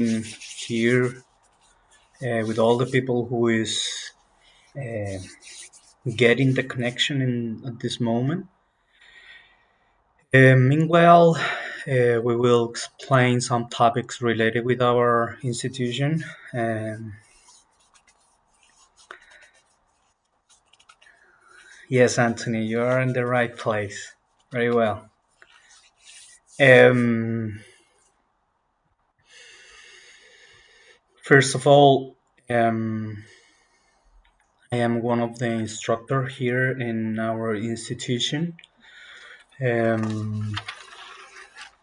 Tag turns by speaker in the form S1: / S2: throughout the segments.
S1: here with all the people who is uh, getting the connection at this moment. Meanwhile, we will explain some topics related with our institution. Yes, Anthony, you are in the right place. Very well. Um, First of all, I am one of the instructors here in our institution. Um,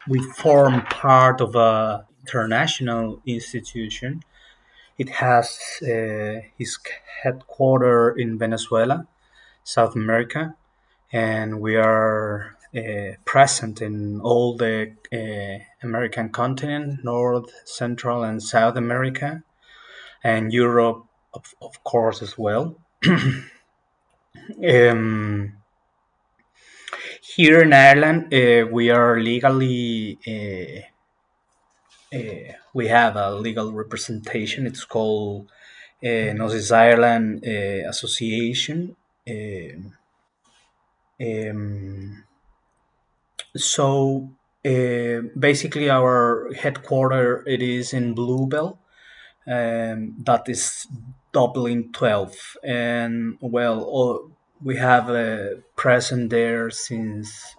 S1: we form part of a international institution. It has its headquarters in Venezuela, South America, and we are present in all the American continent, North, Central, and South America, and Europe, of course, as well. um, Here in Ireland, we are legally we have a legal representation. It's called Gnosis Ireland Association. Um, so basically, our headquarter it is in Bluebell. That is Dublin 12, and well, we have a present there since.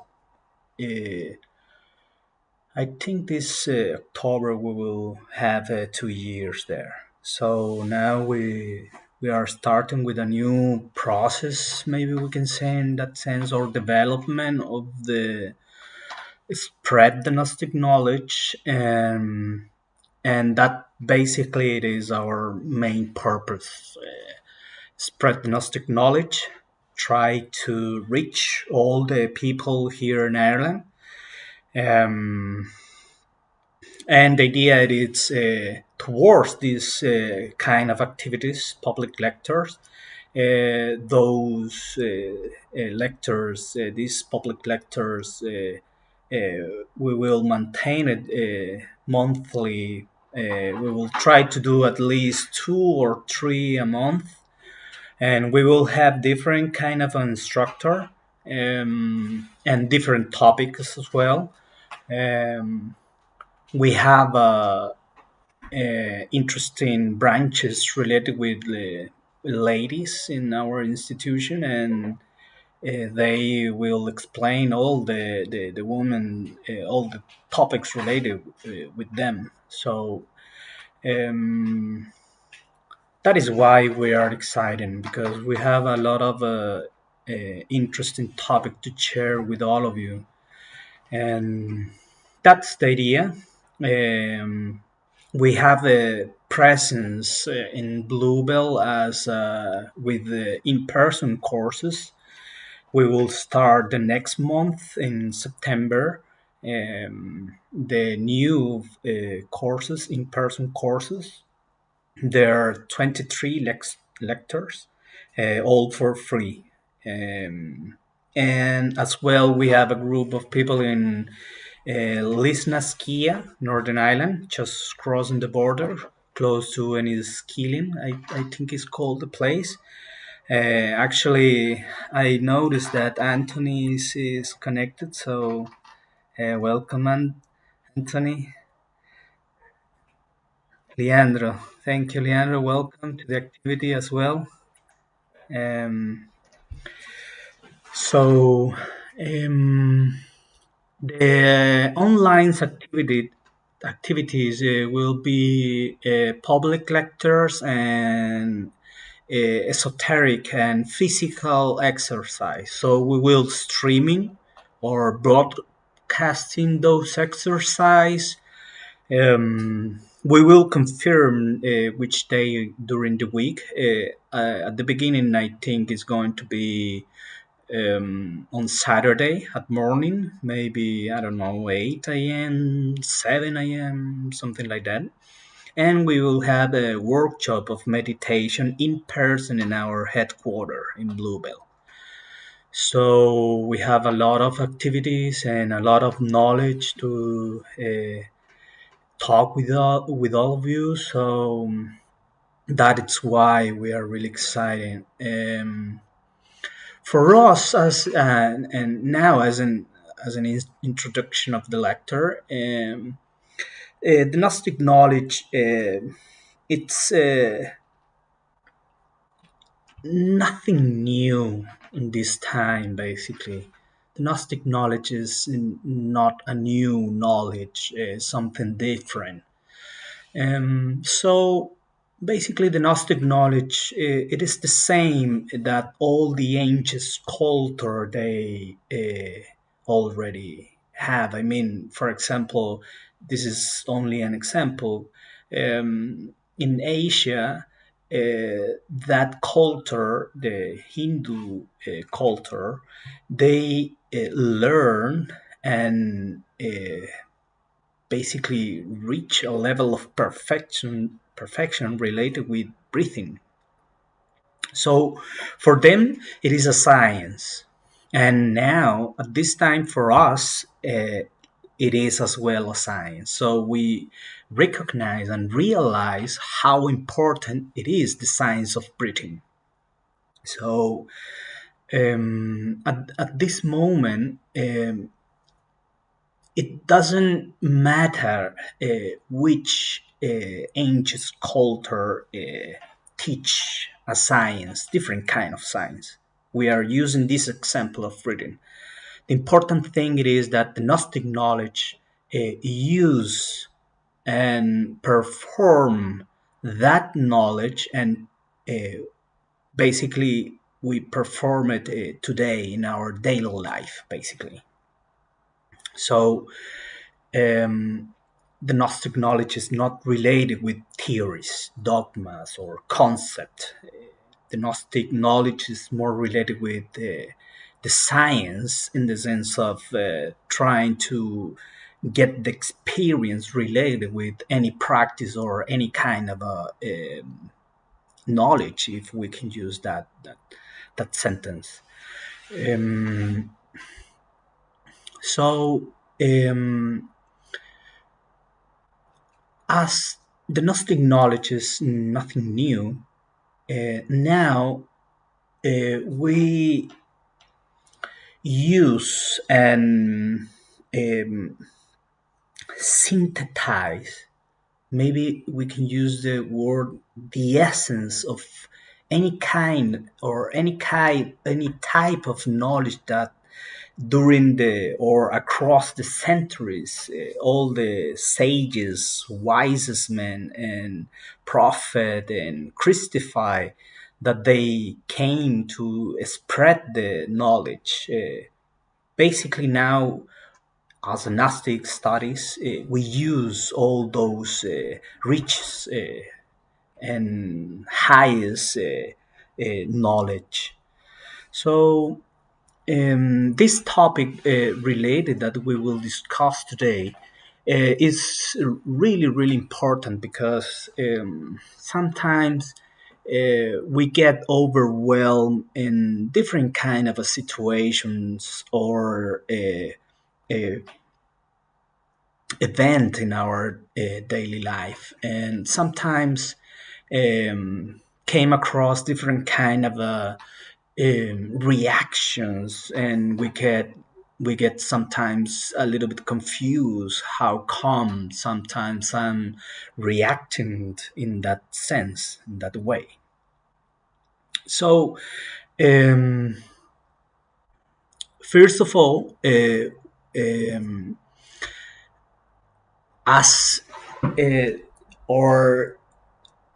S1: I think this October we will have 2 years there. So now we are starting with a new process, maybe we can say in that sense, or development of the spread the Gnostic knowledge, and that basically it is our main purpose. Spread the Gnostic knowledge, try to reach all the people here in Ireland. And the idea is towards these kind of activities, public lectures, those lectures, these public lectures, we will maintain it monthly. We will try to do at least 2 or 3 a month, and we will have different kind of instructor and different topics as well. We have interesting branches related with ladies in our institution, and they will explain all the women, all the topics related with them. So that is why we are excited, because we have a lot of interesting topic to share with all of you, and that's the idea. We have a presence in Bluebell as with the in-person courses. We will start the next month in September. The new courses, in-person courses. There are 23 lectures, all for free. And as well, we have a group of people in Lisnaskia, Northern Ireland, just crossing the border, close to Enniskillen, I think it's called the place. Actually, I noticed that Anthony is connected, so welcome, Anthony. Leandro, thank you, Leandro. Welcome to the activity as well. Um, so, the online activities will be public lectures and esoteric and physical exercise. So we will streaming or broadcasting those exercise. We will confirm which day during the week. At the beginning, I think it's going to be on Saturday at morning, maybe, I don't know, 8 a.m., 7 a.m., something like that. And we will have a workshop of meditation in person in our headquarters in Bluebell. So we have a lot of activities and a lot of knowledge talk with all of you. So that is why we are really excited. For us, and now as an introduction of the lecture, the Gnostic knowledge, it's nothing new in this time. Basically, the Gnostic knowledge is not a new knowledge, something different. So basically, the Gnostic knowledge, it is the same that all the ancient culture they already have. I mean, for example, this is only an example. In Asia, that culture, the Hindu culture, they learn and basically reach a level of perfection related with breathing. So for them it is a science, and now at this time for us it is as well a science. So we recognize and realize how important it is, the science of breathing. So at this moment, it doesn't matter which ancient culture teach a science, different kind of science. We are using this example of reading. The important thing it is that the Gnostic knowledge use and perform that knowledge, and uh, basically we perform it today in our daily life, basically. So the Gnostic knowledge is not related with theories, dogmas, or concept. The Gnostic knowledge is more related with the science, in the sense of trying to get the experience related with any practice or any kind of knowledge, if we can use that sentence. Um, so as the Gnostic knowledge is nothing new, now we use and um, synthesize. Maybe we can use the word, the essence of any kind or any type of knowledge that during the or across the centuries, all the sages, wisest men, and prophet and Christify, that they came to spread the knowledge. Basically, now as a Gnostic studies, we use all those rich and highest knowledge. So this topic related that we will discuss today is really, really important, because sometimes we get overwhelmed in different kind of situations or event in our daily life, and sometimes came across different kind of reactions, and we get sometimes a little bit confused. How come sometimes I'm reacting in that sense, in that way? So um, first of all, as or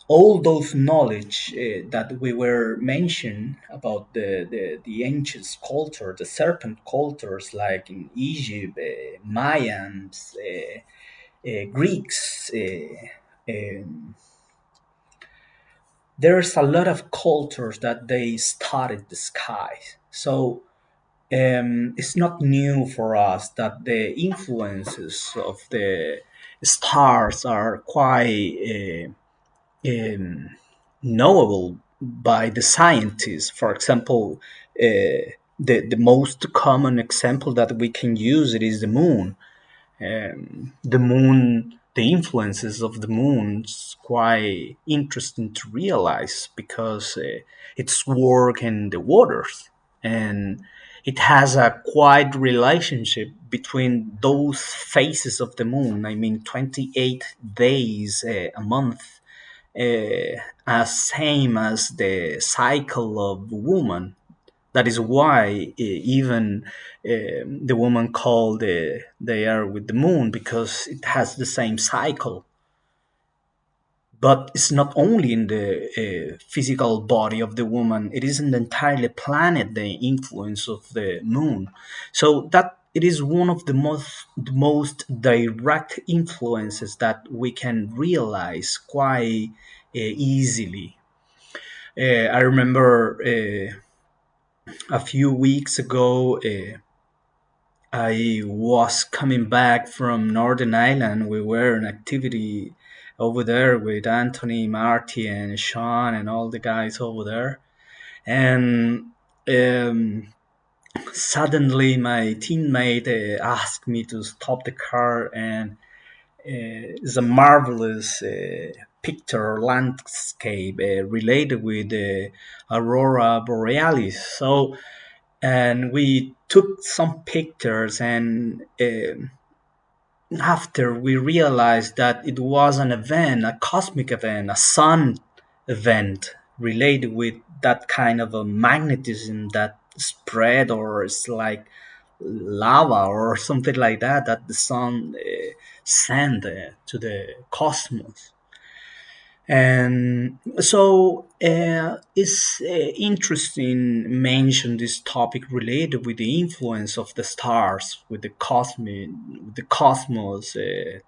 S1: all those knowledge that we were mentioned about the ancient culture, the serpent cultures, like in Egypt, Mayans, Greeks. There's a lot of cultures that they studied the sky. So it's not new for us that the influences of the stars are quite knowable by the scientists. For example, the most common example that we can use, it is the moon. The moon the influences of the moon is quite interesting to realize because its work in the waters, and it has a quite relationship between those phases of the moon. I mean, 28 days a month, as same as the cycle of woman. That is why even the woman called the air with the moon, because it has the same cycle. But it's not only in the physical body of the woman; it is in the entire planet the influence of the moon. So that it is one of the most direct influences that we can realize quite easily. I remember a few weeks ago, I was coming back from Northern Ireland. We were in activity over there with Anthony, Marty, and Sean, and all the guys over there. And suddenly, my teammate asked me to stop the car, and it's a marvelous picture landscape related with the aurora borealis. So, and we took some pictures, and after we realized that it was an event, a cosmic event, a sun event related with that kind of a magnetism that spread, or it's like lava or something like that, that the sun sent to the cosmos. And so it's interesting mention this topic related with the influence of the stars with the cosmos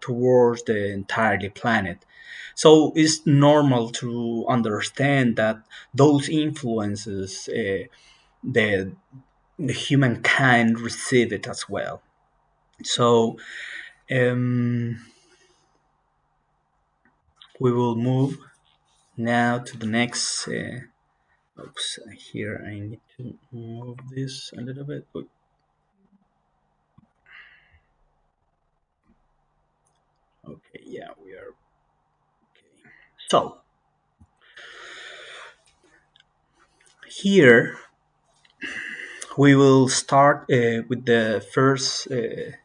S1: towards the entire planet. So it's normal to understand that those influences, the the humankind receive it as well. So um, we will move now to the next. Oops, here I need to move this a little bit. Okay, yeah, we are okay. So here we will start with the first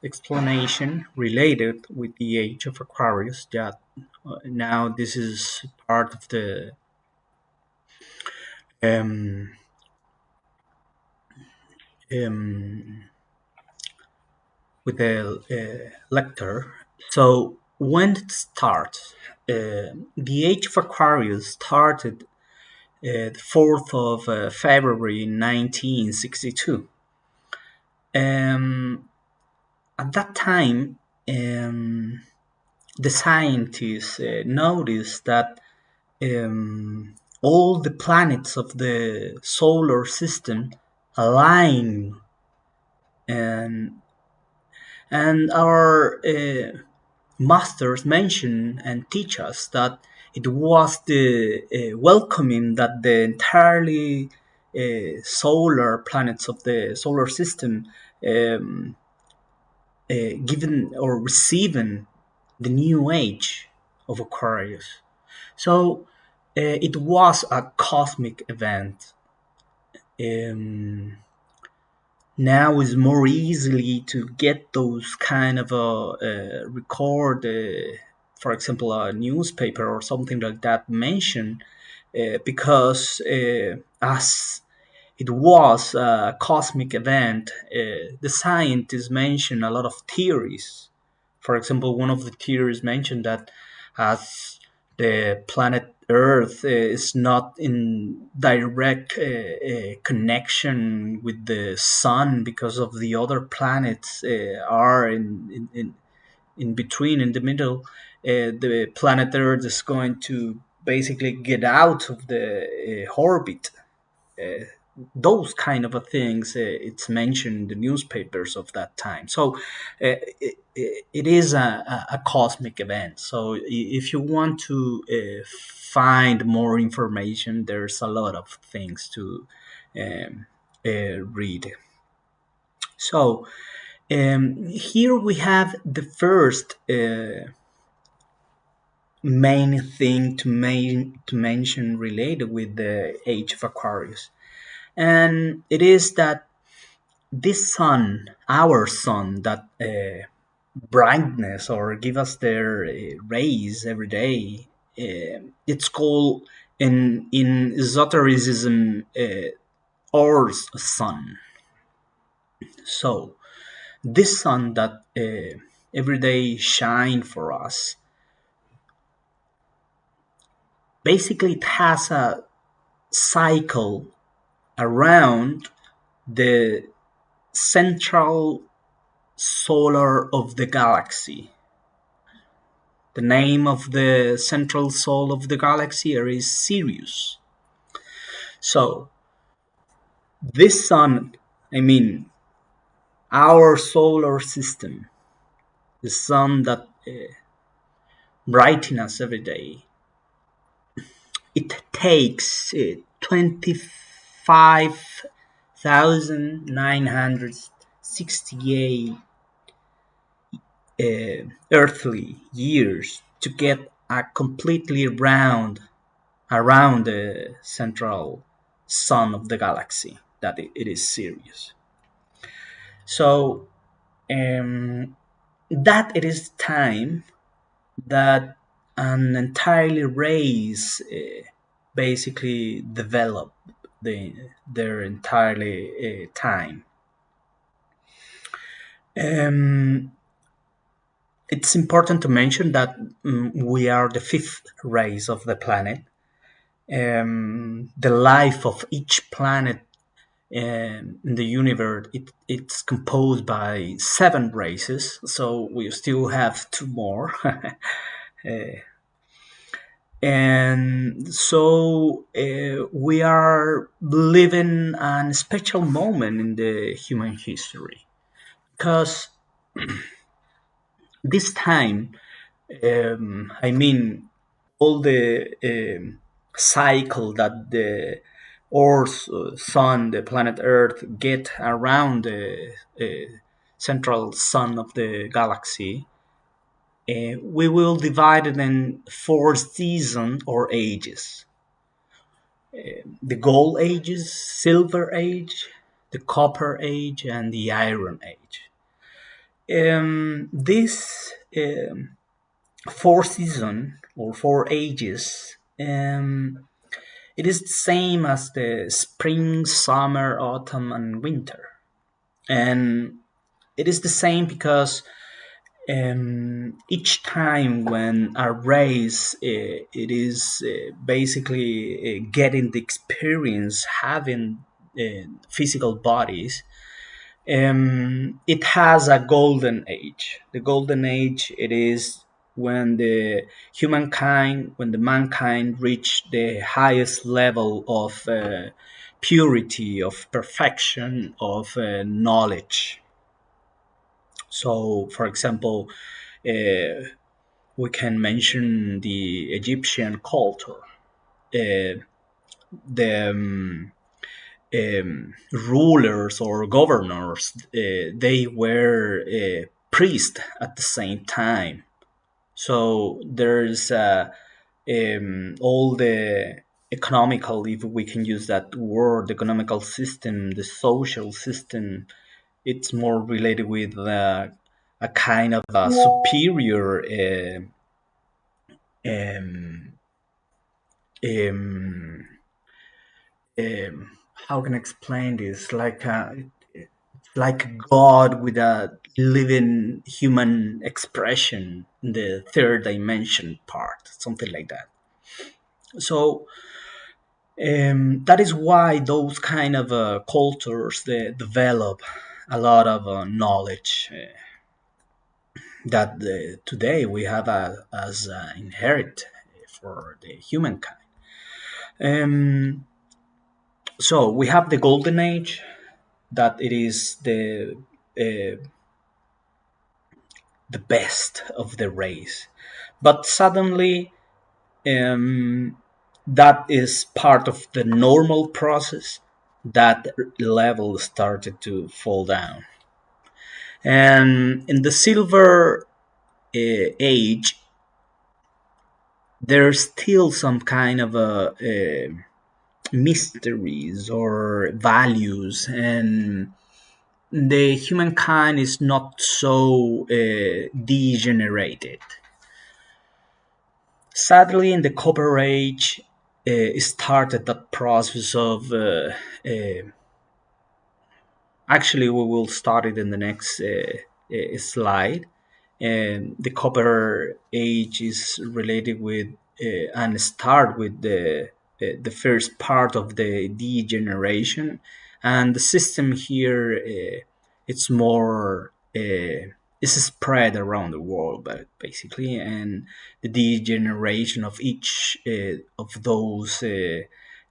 S1: explanation related with the Age of Aquarius. That now this is part of the um, um, with the lecture. So when it starts, the Age of Aquarius started the 4th of February 1962. Um, at that time, um, the scientists noticed that all the planets of the solar system align, and our masters mention and teach us that it was the welcoming that the entirely solar planets of the solar system um, given or receiving the new age of Aquarius. So it was a cosmic event. Um, Now is more easily to get those kind of record, for example, a newspaper or something like that mention, because as it was a cosmic event, the scientists mention a lot of theories. For example, one of the theories mentioned that as the planet Earth is not in direct connection with the sun because of the other planets are in between, in the middle, the planet Earth is going to basically get out of the orbit. uh, those kind of a things it's mentioned in the newspapers of that time. So it is a cosmic event. So if you want to find more information, there's a lot of things to um, read. So here we have the first main thing to mention related with the Age of Aquarius, and it is that this sun, our sun, that brightness or give us their rays every day. It's called in esotericism Earth's sun. So this sun that every day shine for us, basically it has a cycle around the central solar of the galaxy. The name of the central soul of the galaxy is Sirius. So this sun, I mean, our solar system, the sun that brightens us every day, it takes 25,968 earthly years to get a completely around the central sun of the galaxy that it is Sirius. So that it is time that an entirely race basically develop their entirely time. It's important to mention that we are the fifth race of the planet. The life of each planet in the universe, it's composed by 7 races, so we still have 2 more. And so we are living a special moment in the human history, because this time, I mean, all the cycle that the Earth, Sun, the planet Earth get around the central sun of the galaxy, we will divide it in 4 seasons or ages. The Gold Ages, Silver Age, the Copper Age, and the Iron Age. This 4 seasons or 4 ages, it is the same as the spring, summer, autumn, and winter. And it is the same because each time when a race it is basically getting the experience having physical bodies, it has a golden age. The golden age, it is when the mankind reach the highest level of purity, of perfection, of knowledge. So, for example, we can mention the Egyptian culture. The rulers or governors, they were priests at the same time. So there's all the economical, if we can use that word, the economical system, the social system, it's more related with a kind of a superior um, um, how can I explain this? Like God with a living human expression in the third dimension part, something like that. So that is why those kind of cultures they develop a lot of knowledge that today we have as inherit for the humankind. So we have the golden age, that it is the best of the race, but suddenly that is part of the normal process. That level started to fall down, and in the silver age, there's still some kind of a mysteries or values, and the humankind is not so degenerated. Sadly, in the Copper Age, started that process of. Actually, we will start it in the next slide. The Copper Age is related with and start with the first part of the degeneration, and the system here it's more is spread around the world, but basically, and the degeneration of each of those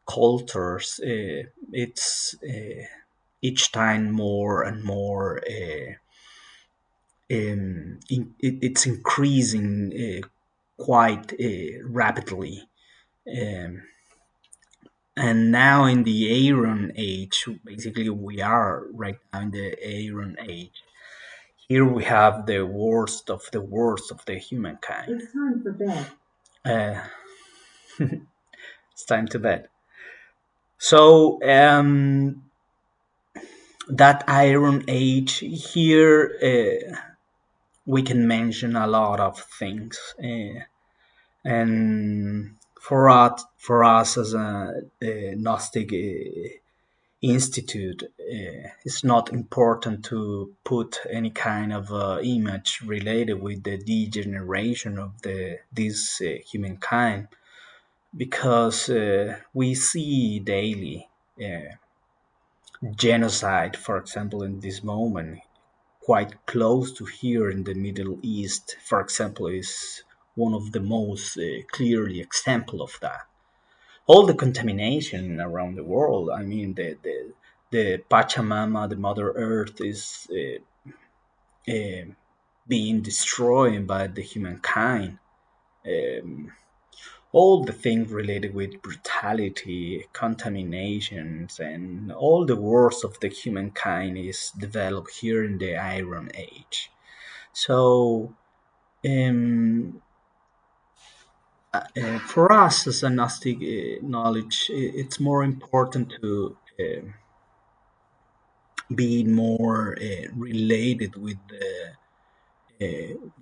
S1: cultures, it's each time more and more. It's increasing quite rapidly. Um, and now in the Iron Age, basically we are right now in the Iron Age. Here we have the worst of the worst of the humankind.
S2: It's time for bed.
S1: It's time to bed. So that Iron Age here, we can mention a lot of things. And for us as a Gnostic institute, it's not important to put any kind of image related with the degeneration of this humankind, because we see daily genocide, for example, in this moment, quite close to here in the Middle East, for example, is one of the most clearly example of that. All the contamination around the world. I mean, the Pachamama, the Mother Earth, is being destroyed by the humankind. All the things related with brutality, contaminations, and all the worst of the humankind is developed here in the Iron Age. So, for us as a Gnostic knowledge, it's more important to be more related with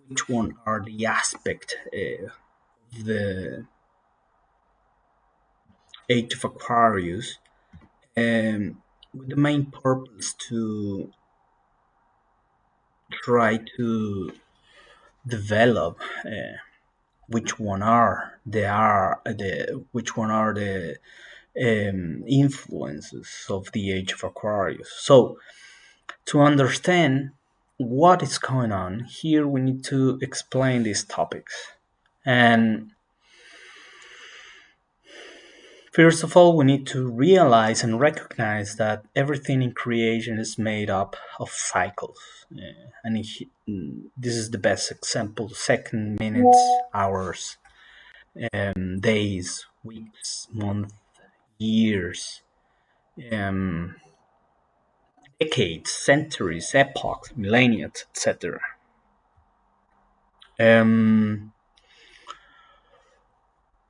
S1: which one are the aspect of the Age of Aquarius, with the main purpose to try to develop which one are the which one are the influences of the Age of Aquarius. So, to understand what is going on here, we need to explain these topics. And first of all, we need to realize and recognize that everything in creation is made up of cycles. And this is the best example: seconds, minutes, hours, days, weeks, months, years, um, decades, centuries, epochs, millennia, etc.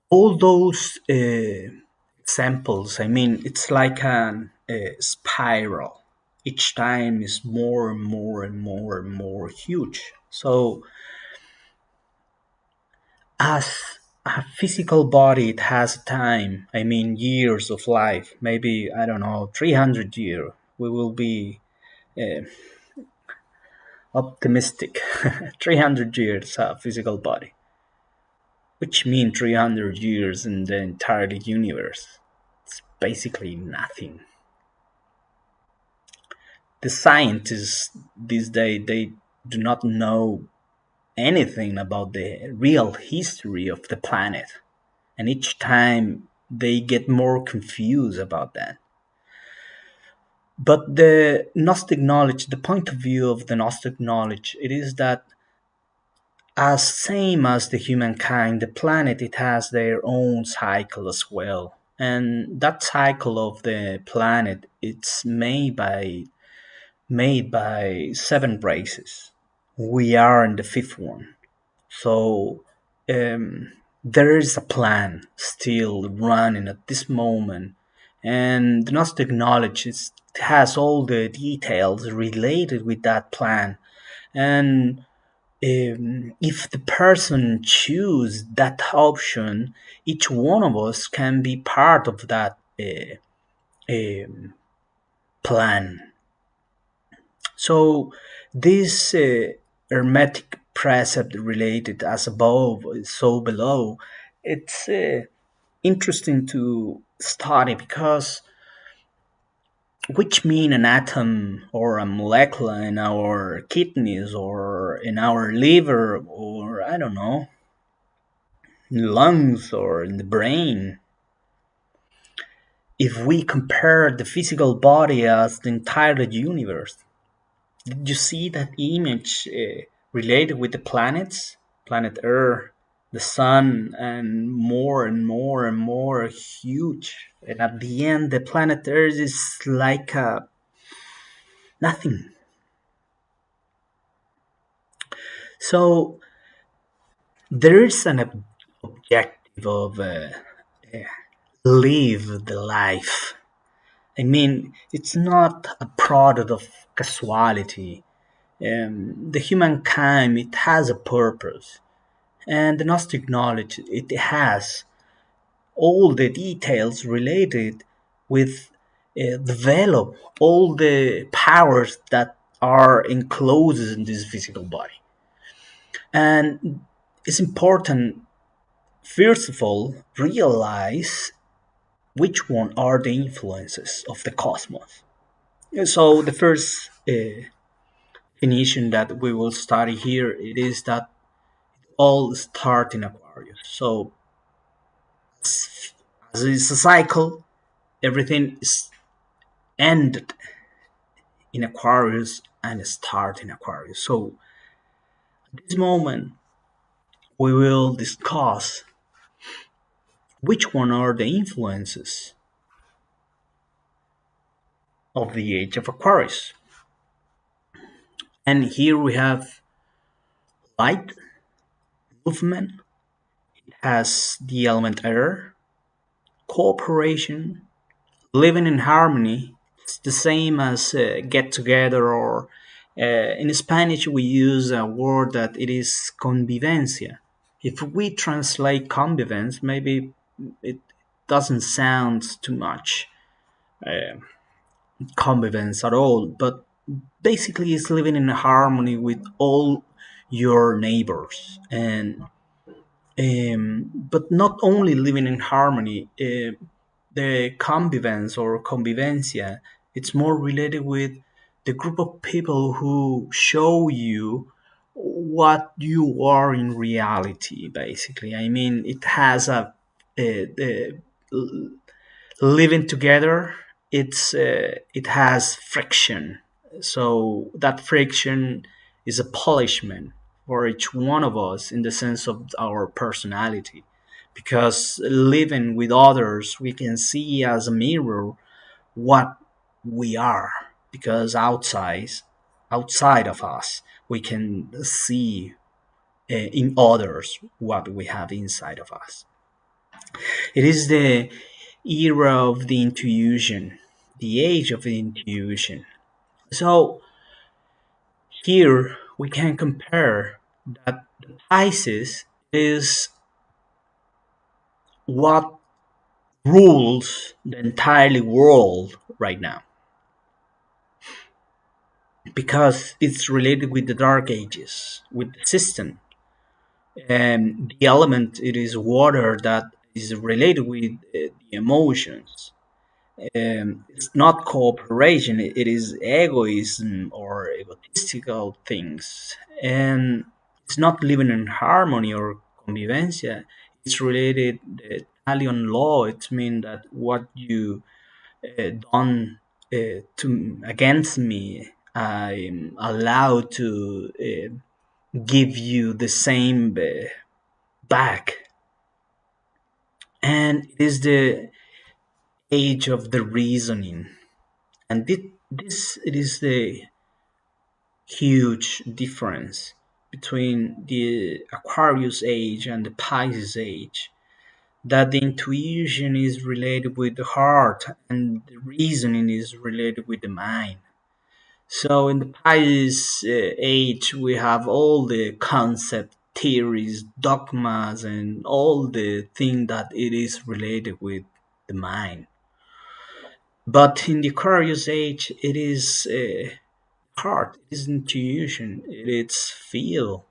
S1: All those examples, I mean, it's like a spiral. Each time is more and more and more and more huge. So, as a physical body, it has time. I mean, years of life. Maybe, I don't know, 300 years. We will be optimistic. 300 years, a physical body. Which mean 300 years in the entire universe. It's basically nothing. The scientists these days, they do not know anything about the real history of the planet, and each time they get more confused about that. But the Gnostic knowledge, the point of view of the Gnostic knowledge, it is that as same as the humankind, the planet, it has their own cycle as well. And that cycle of the planet, it's made by 7 races. We are in the 5th one. So there is a plan still running at this moment, and the Gnostic knowledge has all the details related with that plan. And if the person choose that option, each one of us can be part of that um plan. So this hermetic precept related as above, so below, it's interesting to study because which mean an atom or a molecule in our kidneys or in our liver or I don't know, lungs or in the brain. If we compare the physical body as the entire universe, did you see that image related with the planets? Planet Earth, the sun, and more and more and more huge. And at the end, the planet Earth is like nothing. So there is an objective of live the life. I mean, it's not a product of casuality. The humankind, it has a purpose, and the Gnostic knowledge, it has all the details related with develop all the powers that are enclosed in this physical body. And it's important, first of all, realize which one are the influences of the cosmos. So the first definition that we will study here, it is that all start in Aquarius. So as it's a cycle, everything is ended in Aquarius and start in Aquarius. So at this moment, we will discuss which one are the influences of the Age of Aquarius. And here we have light, movement, has the element air, cooperation, living in harmony. It's the same as get together, or in Spanish we use a word that it is convivencia. If we translate convivence, maybe it doesn't sound too much uh, convivence at all, but basically it's living in harmony with all your neighbors. And but not only living in harmony, the convivence or convivencia, it's more related with the group of people who show you what you are in reality. Basically, I mean, it has a living together. It has friction, so that friction is a polishment for each one of us in the sense of our personality, because living with others we can see as a mirror what we are, because outside of us we can see in others what we have inside of us. It is the era of the intuition, the age of the intuition. So here we can compare that Pisces is what rules the entire world right now, because it's related with the dark ages, with the system. And the element, it is water, that is related with the emotions. It's not cooperation, it is egoism or egotistical things. And it's not living in harmony or convivencia. It's related the Italian law. It means that what you done to against me, I'm allowed to give you the same back. And it is the age of the reasoning. And this it is the huge difference between the Aquarius age and the Pisces age, that the intuition is related with the heart and the reasoning is related with the mind. So in the Pisces age, we have all the concept, theories, dogmas, and all the thing that it is related with the mind. But in the Aquarius age, it is heart, it is intuition, it's feel,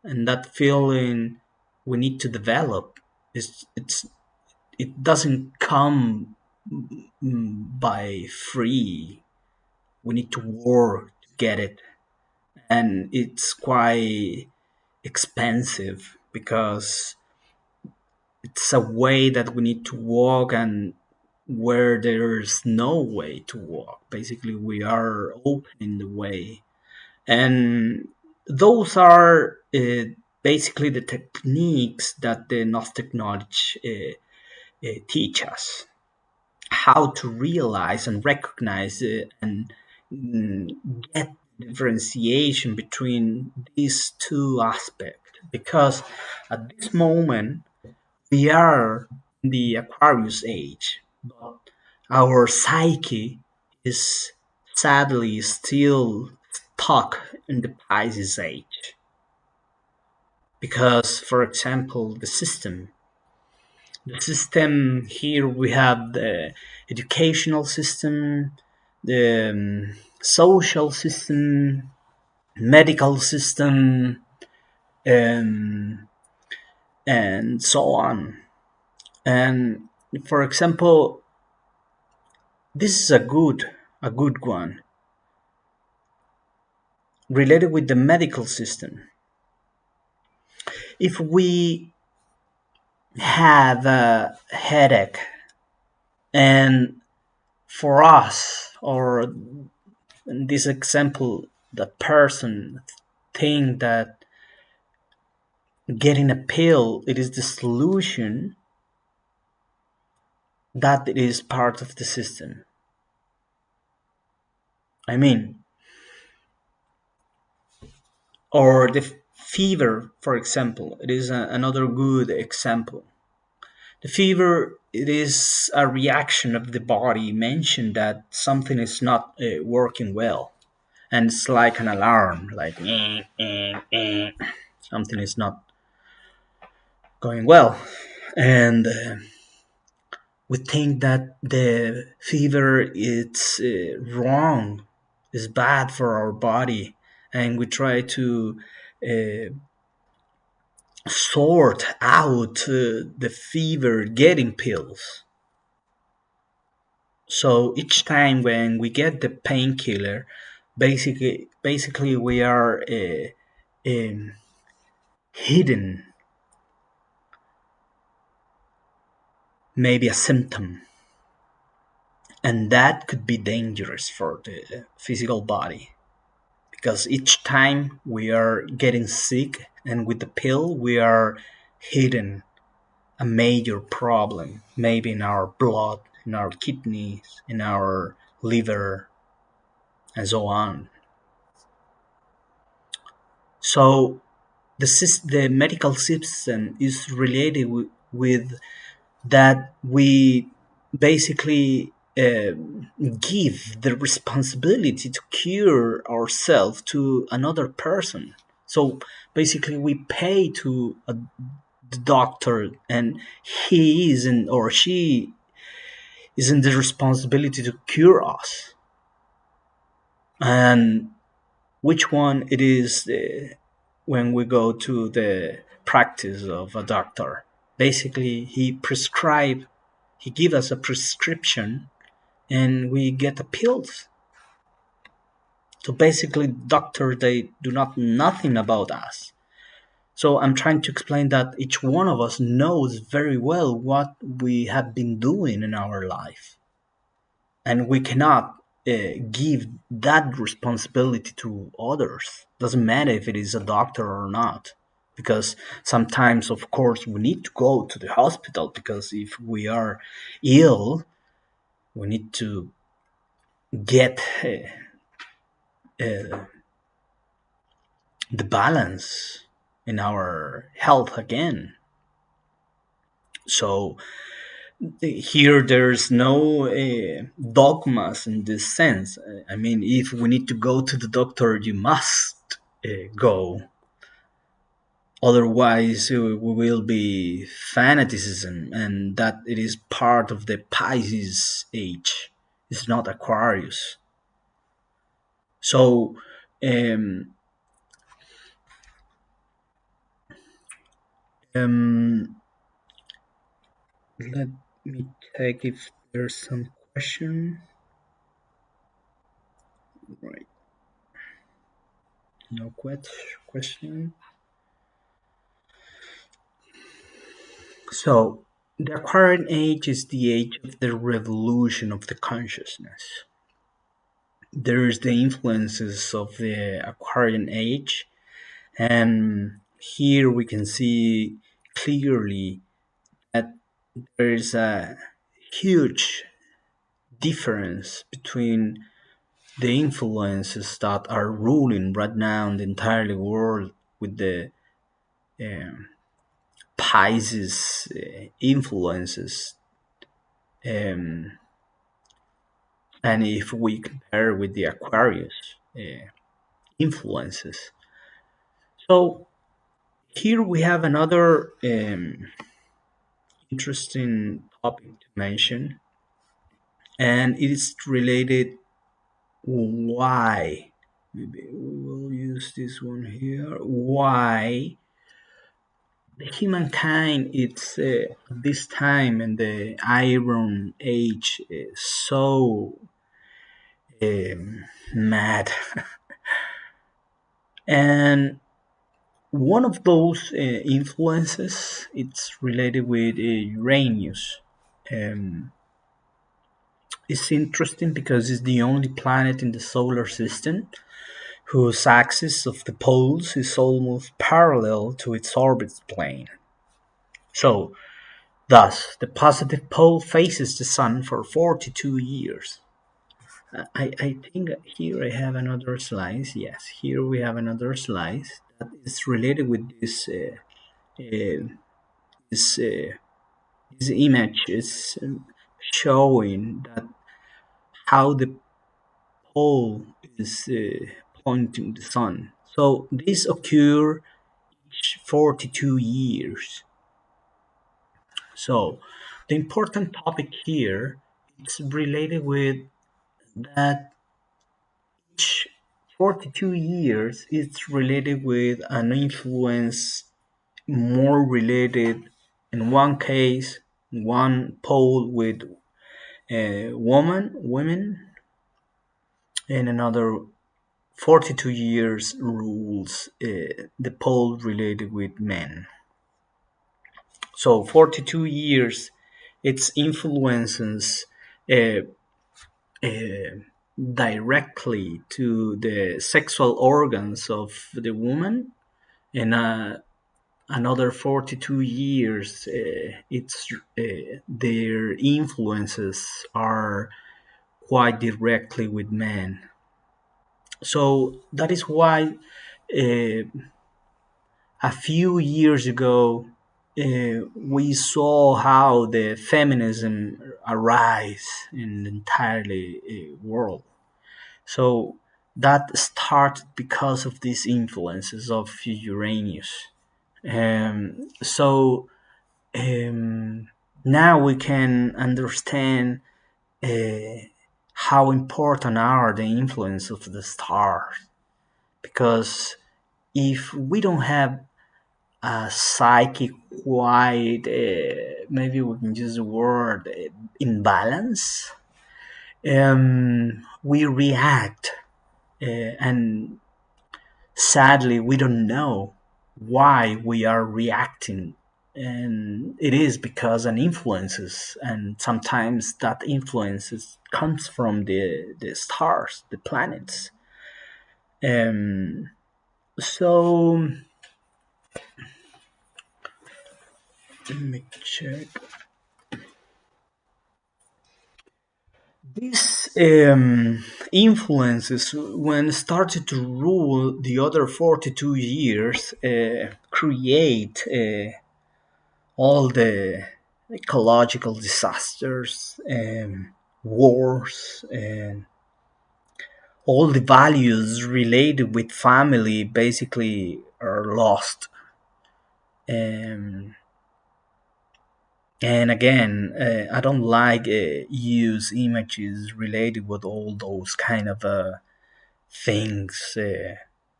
S1: and that feeling we need to develop. It doesn't come by free. We need to work to get it, and it's quite expensive because it's a way that we need to walk, and where there's no way to walk, basically we are opening the way. And those are basically the techniques that the Gnostic knowledge teach us, how to realize and recognize and get differentiation between these two aspects. Because at this moment, we are in the Aquarius age, but our psyche is sadly still stuck in the Pisces age. Because, for example, the system here we have the educational system, the social system, medical system, um, and so on. And for example, this is a good one related with the medical system. If we have a headache, and for us, or in this example, the person think that getting a pill it is the solution, that it is part of the system. I mean, or the fever, for example, it is another good example. The fever, it is a reaction of the body mentioned that something is not working well, and it's like an alarm, like something is not going well, and we think that the fever is wrong, is bad for our body, and we try to uh, sort out the fever getting pills. So each time when we get the painkiller, basically we are um, hidden maybe a symptom, and that could be dangerous for the physical body, because each time we are getting sick and with the pill we are hidden a major problem, maybe in our blood, in our kidneys, in our liver, and so on. So the medical system is related with that we basically give the responsibility to cure ourselves to another person. So basically, we pay to the doctor, and he isn't, or she isn't, the responsibility to cure us. And which one it is when we go to the practice of a doctor? Basically, he give us a prescription, and we get the pills. So basically, doctor, they do not nothing about us. So I'm trying to explain that each one of us knows very well what we have been doing in our life, and we cannot give that responsibility to others. Doesn't matter if it is a doctor or not, because sometimes, of course, we need to go to the hospital, because if we are ill, we need to get uh, the balance in our health again. So here there's no dogmas in this sense. I mean, if we need to go to the doctor, you must go. Otherwise, we will be fanaticism, and that it is part of the Pisces age. It's not Aquarius. So, um, um, let me check if there's some question. Right, no question. So, the Aquarian Age is the age of the revolution of the consciousness. There's the influences of the Aquarian Age, and here we can see clearly that there is a huge difference between the influences that are ruling right now in the entire world with the um, Pisces influences. Um, and if we compare with the Aquarius influences. So here we have another interesting topic to mention, and it is related why. Maybe we will use this one here. Why the humankind it's this time in the Iron Age is so mad, and one of those influences it's related with Uranus. Um, it's interesting because it's the only planet in the solar system whose axis of the poles is almost parallel to its orbit plane. So, thus, the positive pole faces the Sun for 42 years. I think here I have another slice. Yes, here we have another slice that is related with uh, this, uh, this image. Is showing that how the pole is pointing the Sun. So this occur each 42 years. So the important topic here is related with that each 42 years it's related with an influence more related in one case one pole with women, in another 42 years rules the pole related with men. So 42 years its influences uh, uh, directly to the sexual organs of the woman, and another 42 years it's their influences are quite directly with men. So that is why uh, a few years ago we saw how the feminism arise in the entirely world. So that started because of these influences of Uranus. So now we can understand uh, how important are the influence of the stars, because if we don't have a psyche quite maybe we can use the word imbalance, we react, and sadly we don't know why we are reacting, and it is because an influences, and sometimes that influences comes from the stars, the planets. So let me check this influences, when started to rule the other 42 years, create all the ecological disasters, wars, and all the values related with family basically are lost. Um, and again, I don't like use images related with all those kind of things.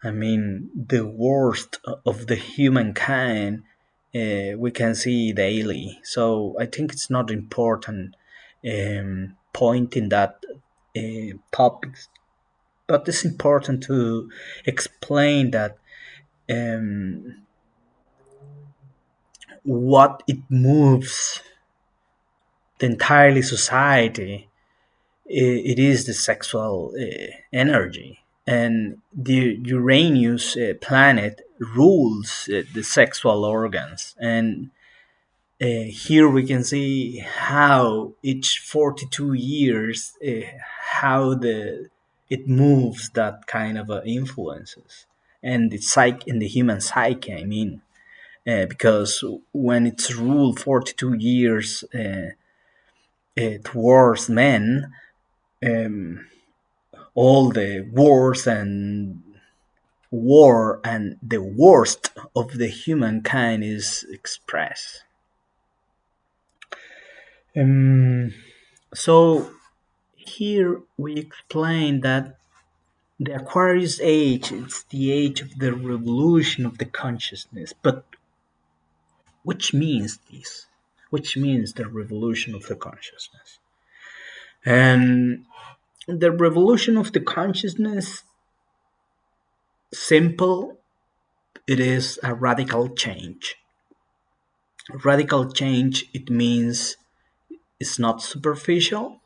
S1: I mean, the worst of the humankind we can see daily. So I think it's not important pointing that topics, but it's important to explain that um, what it moves the entirely society. It is the sexual energy, and the Uranus planet rules the sexual organs. And here we can see how each 42 years, how the it moves that kind of influences, and the psyche in the human psyche. I mean, because when it's ruled 42 years towards men, um, all the war and the worst of the humankind is expressed. Um, so here we explain that the Aquarius age is the age of the revolution of the consciousness. But which means this? Which means the revolution of the consciousness? And the revolution of the consciousness, simple, it is a radical change. Radical change, it means it's not superficial.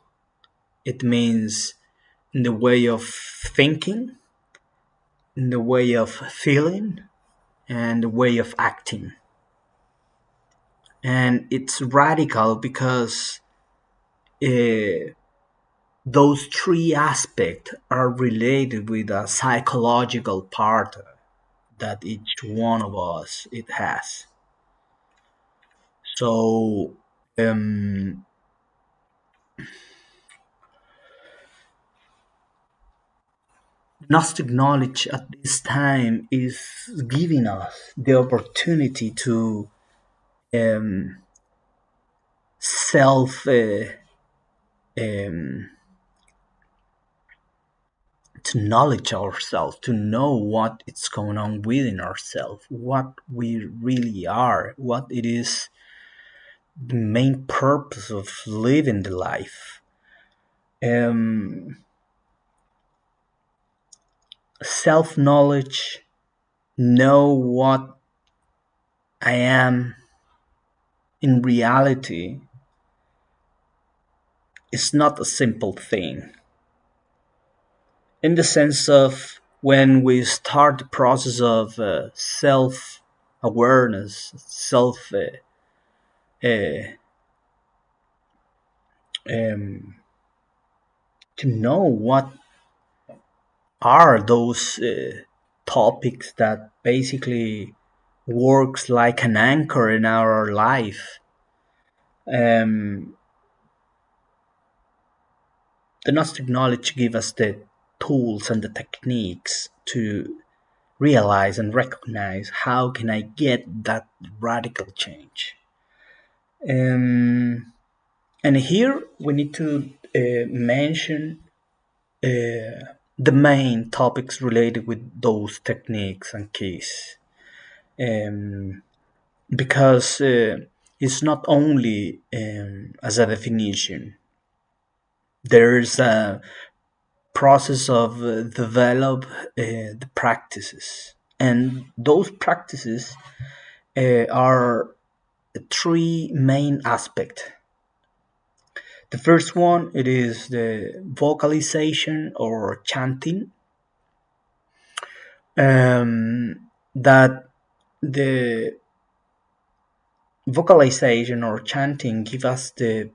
S1: It means in the way of thinking, in the way of feeling, and the way of acting. And it's radical because uh, those three aspects are related with a psychological part that each one of us it has. So um, Gnostic knowledge at this time is giving us the opportunity to um, self um, to knowledge ourselves, to know what is going on within ourselves, what we really are, what it is the main purpose of living the life. Um, Self knowledge, know what I am in reality, is not a simple thing. In the sense of when we start the process of self awareness, self uh, um, to know what are those topics that basically works like an anchor in our life. Um, the Gnostic knowledge give us the tools and the techniques to realize and recognize how can I get that radical change. Um, and here we need to mention the main topics related with those techniques and keys. Um, because it's not only as a definition, there's a process of develop the practices, and those practices are three main aspects. The first one, it is the vocalization or chanting, that the vocalization or chanting give us the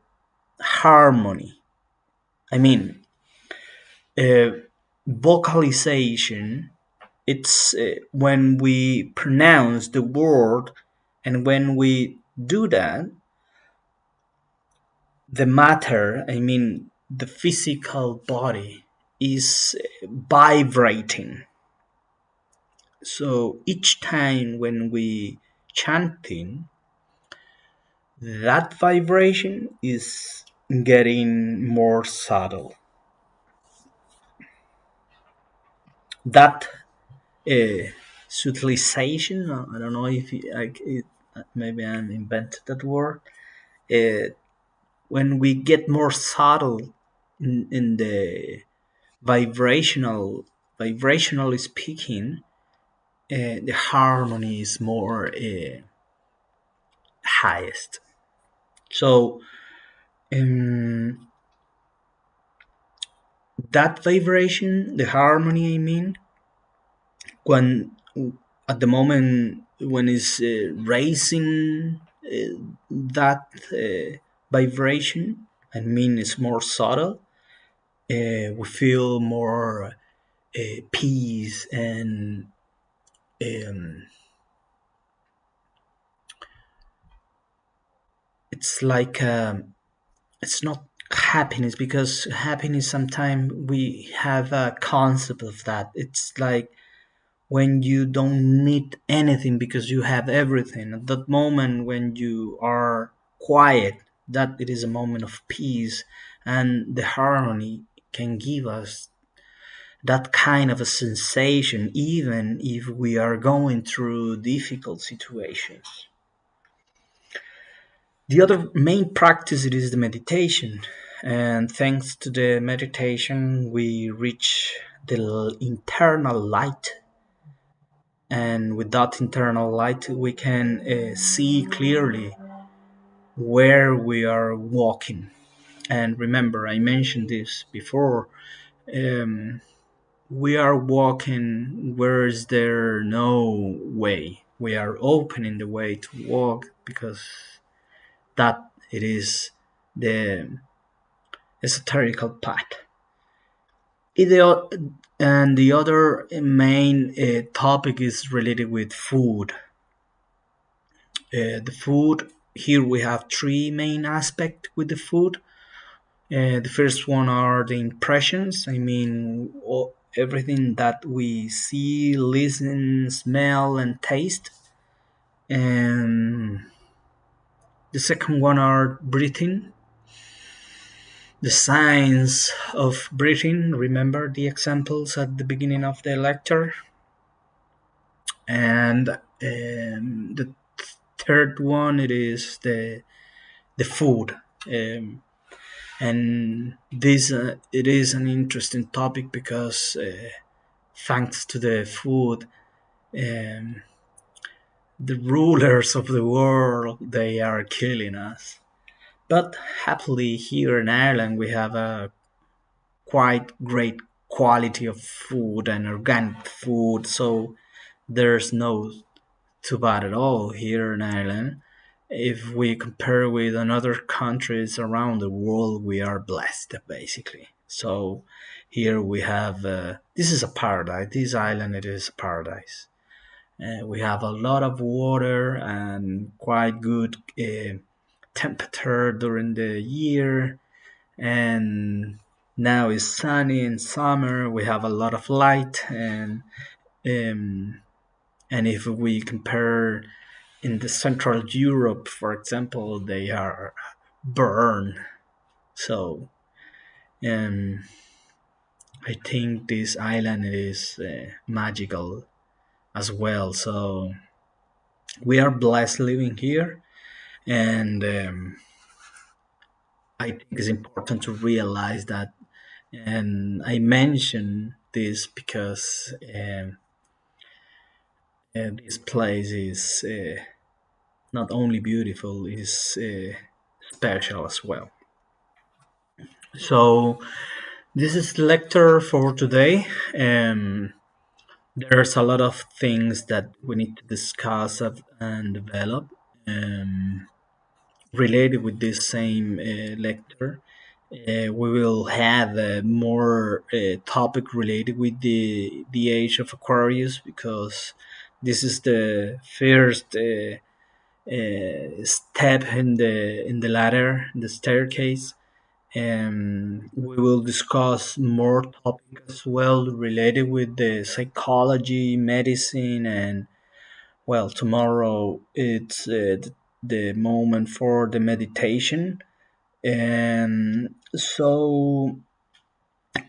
S1: harmony. I mean, Uh, Vocalization, it's when we pronounce the word, and when we do that, the matter, I mean the physical body, is vibrating. So each time when we chanting, that vibration is getting more subtle. That subtilization, I don't know if maybe I'm invented that word. Uh, when we get more subtle in the vibrational, vibrationally speaking, the harmony is more highest. So um, that vibration, the harmony, I mean, when at the moment when it's raising that vibration, I mean, it's more subtle. We feel more peace and um, it's like it's not happiness, because happiness sometimes we have a concept of that. It's like when you don't need anything because you have everything. At that moment when you are quiet, that it is a moment of peace, and the harmony can give us that kind of a sensation even if we are going through difficult situations. The other main practice, it is the meditation, and thanks to the meditation we reach the internal light, and with that internal light we can see clearly where we are walking. And remember, I mentioned this before, um, we are walking where is there no way. We are opening the way to walk, because that it is the esoterical path. And the other main topic is related with food. The food, here we have three main aspects with the food. The first one are the impressions. I mean, everything that we see, listen, smell, and taste. And the second one are breathing. The signs of breathing. Remember the examples at the beginning of the lecture. And the third one, it is the food. And this it is an interesting topic, because thanks to the food, um, the rulers of the world, they are killing us. But happily here in Ireland we have a quite great quality of food and organic food, so there's no too bad at all here in Ireland. If we compare with other countries around the world, we are blessed basically. So here we have this is a paradise. This island, it is a paradise. We have a lot of water and quite good temperature during the year, and now it's sunny in summer. We have a lot of light, um, and if we compare in the Central Europe, for example, they are burned. So um, I think this island is magical as well. So we are blessed living here, and I think it's important to realize that. And I mention this because this place is not only beautiful, it's special as well. So this is the lecture for today. There's a lot of things that we need to discuss and develop related with this same lecture. We will have more topic related with the age of Aquarius, because this is the first step in the ladder, the staircase. We will discuss more topics as well related with the psychology, medicine, and well, tomorrow it's the moment for the meditation. And so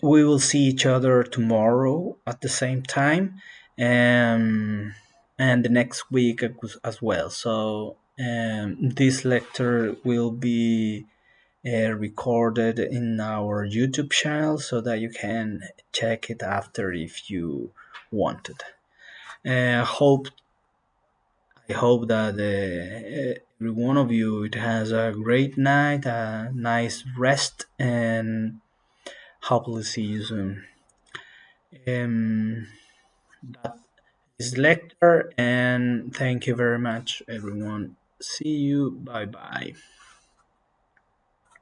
S1: we will see each other tomorrow at the same time, um, and the next week as well. So this lecture will be recorded in our YouTube channel, so that you can check it after if you wanted. Hope I hope that every one of you it has a great night, a nice rest, and hopefully see you soon. Um, that is lecture, and thank you very much, everyone. See you. Bye bye.